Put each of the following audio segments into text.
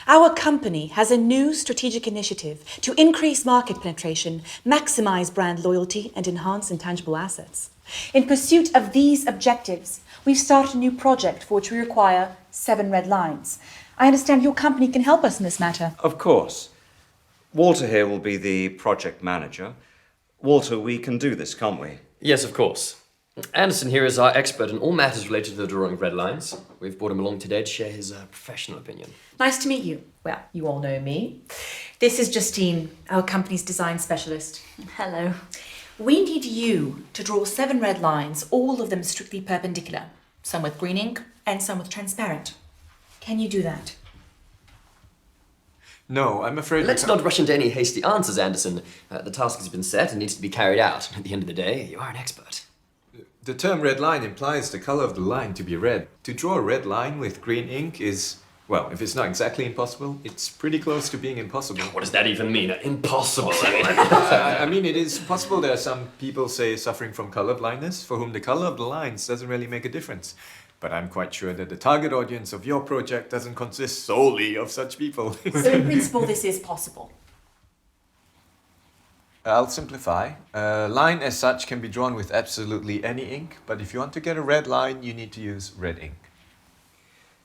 Our company has a new strategic initiative to increase market penetration, maximize brand loyalty, and enhance intangible assets. In pursuit of these objectives, we've started a new project for which we require 7 red lines. I understand your company can help us in this matter. Of course. Walter here will be the project manager. Walter, we can do this, can't we? Yes, of course. Anderson here is our expert in all matters related to the drawing of red lines. We've brought him along today to share his professional opinion. Nice to meet you. Well, you all know me. This is Justine, our company's design specialist. Hello. We need you to draw 7 red lines, all of them strictly perpendicular. Some with green ink and some with transparent. Can you do that? No, I'm afraid... Let's not rush into any hasty answers, Anderson. The task has been set and needs to be carried out. At the end of the day, you are an expert. The term red line implies the color of the line to be red. To draw a red line with green ink is, well, if it's not exactly impossible, it's pretty close to being impossible. What does that even mean? Impossible. I mean, it is possible there are some people, say, suffering from color blindness, for whom the color of the lines doesn't really make a difference. But I'm quite sure that the target audience of your project doesn't consist solely of such people. So in principle, this is possible. I'll simplify. A line as such can be drawn with absolutely any ink, but if you want to get a red line, you need to use red ink.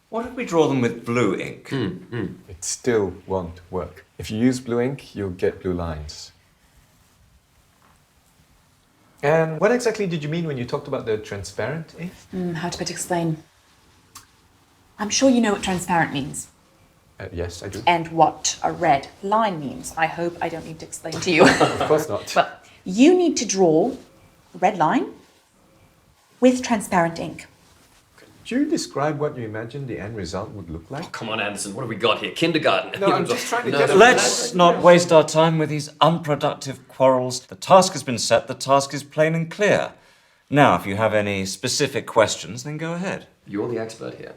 What if we draw them with blue ink? It still won't work. If you use blue ink, you'll get blue lines. And what exactly did you mean when you talked about the transparent ink? How to better explain? I'm sure you know what transparent means. Yes, I do. And what a red line means. I hope I don't need to explain to you. Of course not. Well, you need to draw a red line with transparent ink. Could you describe what you imagine the end result would look like? Oh, come on, Anderson. What have we got here? Kindergarten. No, I'm just trying to get a... Let's not waste our time with these unproductive quarrels. The task has been set, the task is plain and clear. Now, if you have any specific questions, then go ahead. You're the expert here.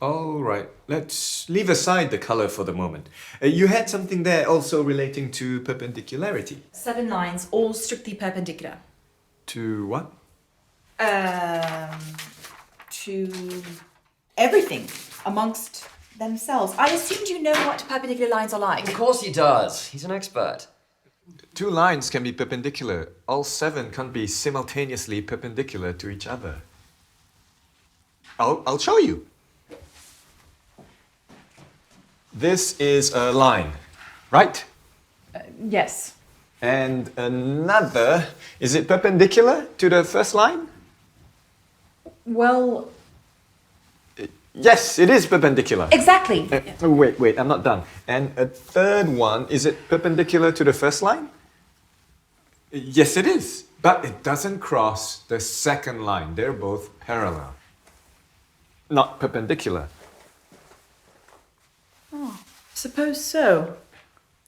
All right, let's leave aside the color for the moment. You had something there also relating to perpendicularity. 7 lines, all strictly perpendicular. To what? To everything amongst themselves. I assumed you know what perpendicular lines are like. Of course he does. He's an expert. 2 lines can be perpendicular. All 7 can't be simultaneously perpendicular to each other. I'll show you. This is a line, right? Yes. And another, is it perpendicular to the first line? Well, Yes, it is perpendicular. exactly. Wait, I'm not done. And a third one, is it perpendicular to the first line? Yes, it is. But it doesn't cross the second line. They're both parallel. Not perpendicular. Suppose so.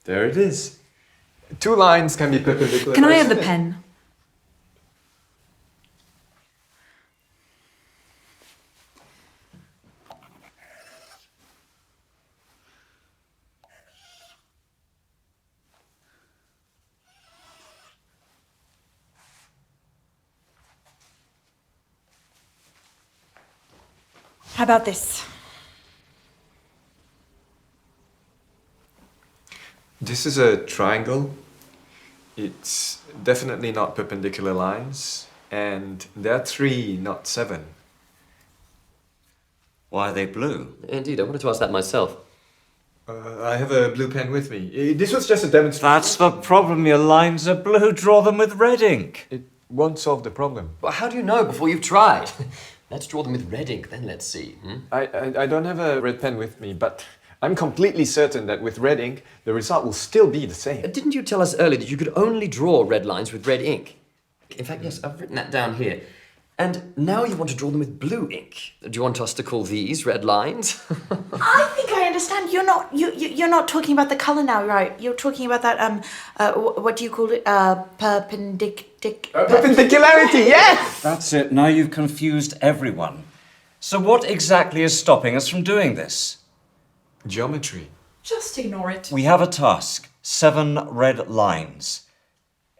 There it is. 2 lines can be perpendicular. Can I have the pen? How about this? This is a triangle. It's definitely not perpendicular lines. And there are 3, not 7. Why are they blue? Indeed, I wanted to ask that myself. I have a blue pen with me. This was just a demonstration. That's the problem, your lines are blue. Draw them with red ink. It won't solve the problem. Well, how do you know before you've tried? Let's draw them with red ink, then let's see. I don't have a red pen with me, but I'm completely certain that with red ink, the result will still be the same. Didn't you tell us earlier that you could only draw red lines with red ink? In fact, yes, I've written that down here. And now you want to draw them with blue ink. Do you want us to call these red lines? I think I understand. You're not talking about the color now, right? You're talking about that what do you call it? Perpendicularity, yes! That's it. Now you've confused everyone. So what exactly is stopping us from doing this? Geometry. Just ignore it. We have a task. 7 red lines.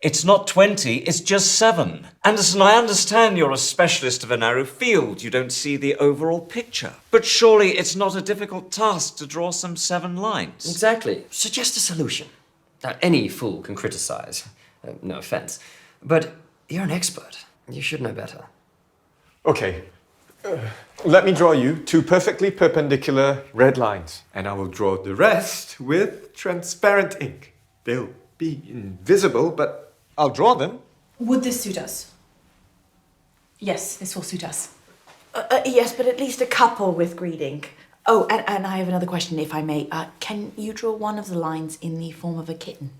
It's not 20, it's just 7. Anderson, I understand you're a specialist of a narrow field. You don't see the overall picture. But surely it's not a difficult task to draw some 7 lines. Exactly. Suggest a solution. Now, any fool can criticize. No offense. But you're an expert. You should know better. Okay. Let me draw you 2 perfectly perpendicular red lines. And I will draw the rest with transparent ink. They'll be invisible, but I'll draw them. Would this suit us? Yes, this will suit us. Yes, but at least a couple with green ink. Oh, and I have another question, if I may. Can you draw one of the lines in the form of a kitten?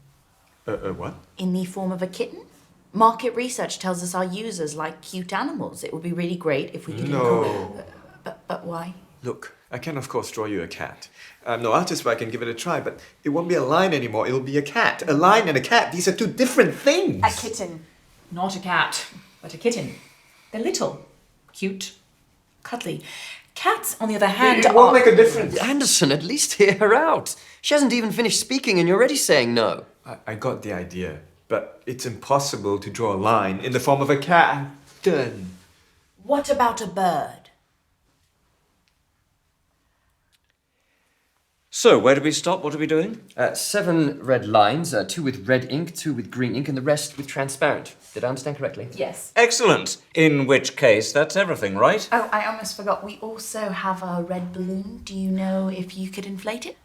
What? In the form of a kitten? Market research tells us our users like cute animals. It would be really great if we could... No. But why? Look, I can of course draw you a cat. I'm no artist, but I can give it a try, but it won't be a line anymore, it'll be a cat. A line and a cat, these are 2 different things. A kitten. Not a cat, but a kitten. They're little, cute, cuddly. Cats, on the other hand, It won't make a difference. Anderson, at least hear her out. She hasn't even finished speaking and you're already saying no. I got the idea, but it's impossible to draw a line in the form of a cat. I'm done. What about a bird? So, where did we stop? What are we doing? 7 red lines, 2 with red ink, 2 with green ink, and the rest with transparent. Did I understand correctly? Yes. Excellent. In which case, that's everything, right? Oh, I almost forgot. We also have a red balloon. Do you know if you could inflate it?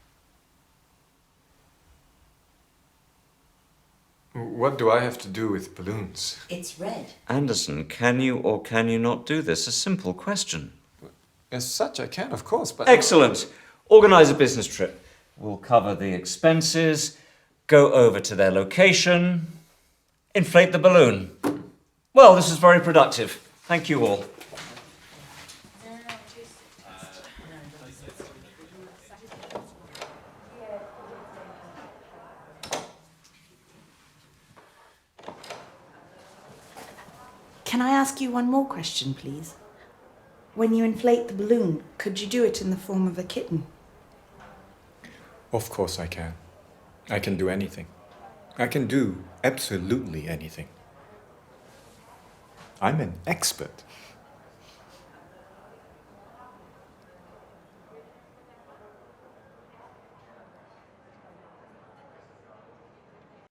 What do I have to do with balloons? It's red. Anderson, can you or can you not do this? A simple question. As such, I can, of course, but... Excellent. Organise a business trip. We'll cover the expenses, go over to their location, inflate the balloon. Well, this is very productive. Thank you all. Can I ask you one more question, please? When you inflate the balloon, could you do it in the form of a kitten? Of course I can. I can do anything. I can do absolutely anything. I'm an expert.